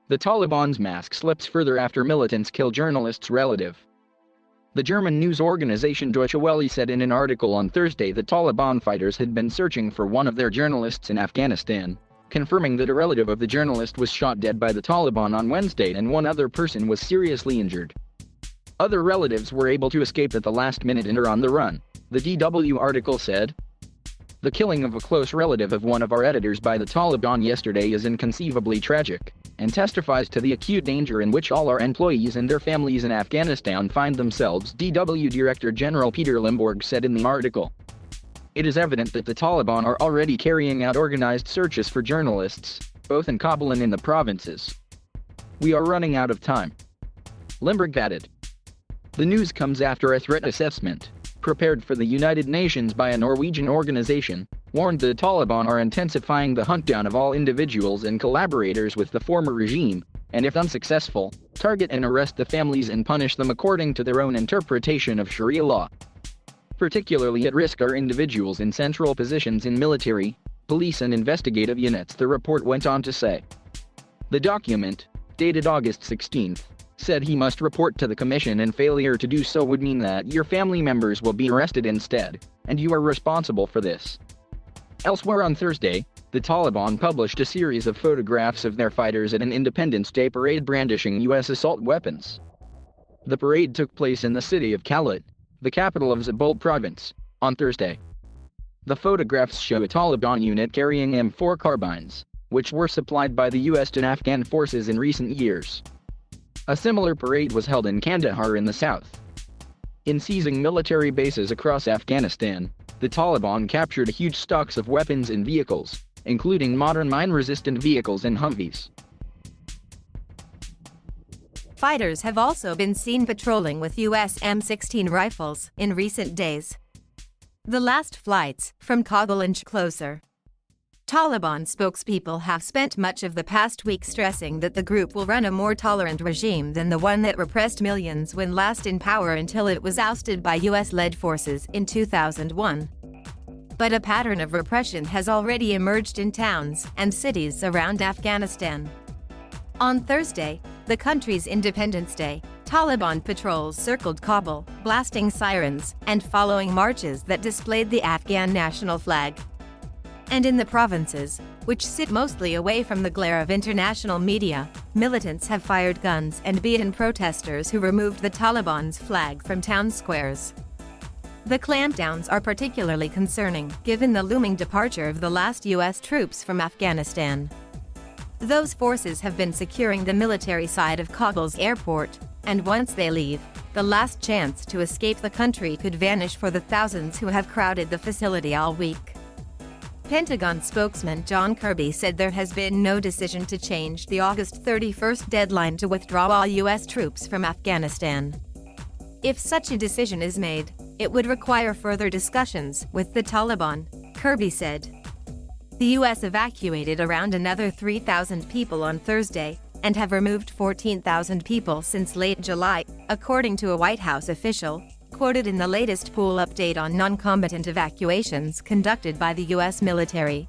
The Taliban's mask slips further after militants kill journalist's relative. The German news organization Deutsche Welle said in an article on Thursday that Taliban fighters had been searching for one of their journalists in Afghanistan, confirming that a relative of the journalist was shot dead by the Taliban on Wednesday and one other person was seriously injured. Other relatives were able to escape at the last minute and are on the run, the DW article said. The killing of a close relative of one of our editors by the Taliban yesterday is inconceivably tragic, and testifies to the acute danger in which all our employees and their families in Afghanistan find themselves, DW Director General Peter Limborg said in the article. It is evident that the Taliban are already carrying out organized searches for journalists, both in Kabul and in the provinces. We are running out of time. Limborg added. The news comes after a threat assessment, prepared for the United Nations by a Norwegian organization, warned the Taliban are intensifying the hunt down of all individuals and collaborators with the former regime, and if unsuccessful, target and arrest the families and punish them according to their own interpretation of Sharia law. Particularly at risk are individuals in central positions in military, police and investigative units, the report went on to say. The document, dated August 16, said he must report to the commission, and failure to do so would mean that your family members will be arrested instead, and you are responsible for this. Elsewhere on Thursday, the Taliban published a series of photographs of their fighters at an Independence Day parade brandishing U.S. assault weapons. The parade took place in the city of Kalat, the capital of Zabul province, on Thursday. The photographs show a Taliban unit carrying M4 carbines, which were supplied by the U.S. to Afghan forces in recent years. A similar parade was held in Kandahar in the south. In seizing military bases across Afghanistan, the Taliban captured huge stocks of weapons and vehicles, including modern mine-resistant vehicles and Humvees. Fighters have also been seen patrolling with U.S. M16 rifles in recent days. The last flights from Kabul inch closer. Taliban spokespeople have spent much of the past week stressing that the group will run a more tolerant regime than the one that repressed millions when last in power until it was ousted by US-led forces in 2001. But a pattern of repression has already emerged in towns and cities around Afghanistan. On Thursday, the country's Independence Day, Taliban patrols circled Kabul, blasting sirens and following marches that displayed the Afghan national flag. And in the provinces, which sit mostly away from the glare of international media, militants have fired guns and beaten protesters who removed the Taliban's flag from town squares. The clampdowns are particularly concerning, given the looming departure of the last U.S. troops from Afghanistan. Those forces have been securing the military side of Kabul's airport, and once they leave, the last chance to escape the country could vanish for the thousands who have crowded the facility all week. Pentagon spokesman John Kirby said there has been no decision to change the August 31st deadline to withdraw all U.S. troops from Afghanistan. If such a decision is made, it would require further discussions with the Taliban, Kirby said. The U.S. evacuated around another 3,000 people on Thursday, and have removed 14,000 people since late July, according to a White House official, quoted in the latest pool update on non-combatant evacuations conducted by the U.S. military.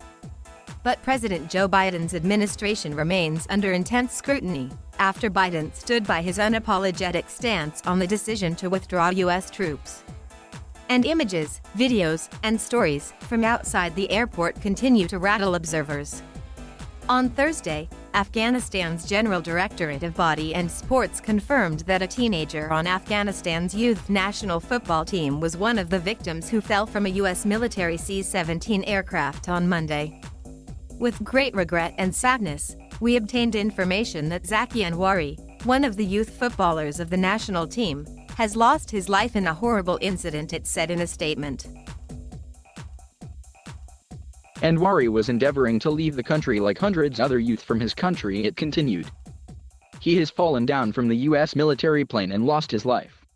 But President Joe Biden's administration remains under intense scrutiny, after Biden stood by his unapologetic stance on the decision to withdraw U.S. troops. And images, videos, and stories from outside the airport continue to rattle observers. On Thursday, Afghanistan's General Directorate of Body and Sports confirmed that a teenager on Afghanistan's youth national football team was one of the victims who fell from a U.S. military C-17 aircraft on Monday. With great regret and sadness, we obtained information that Zaki Anwari, one of the youth footballers of the national team, has lost his life in a horrible incident, it said in a statement. Anwari was endeavoring to leave the country like hundreds other youth from his country, it continued. He has fallen down from the U.S. military plane and lost his life.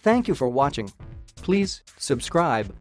Thank you for watching. Please subscribe.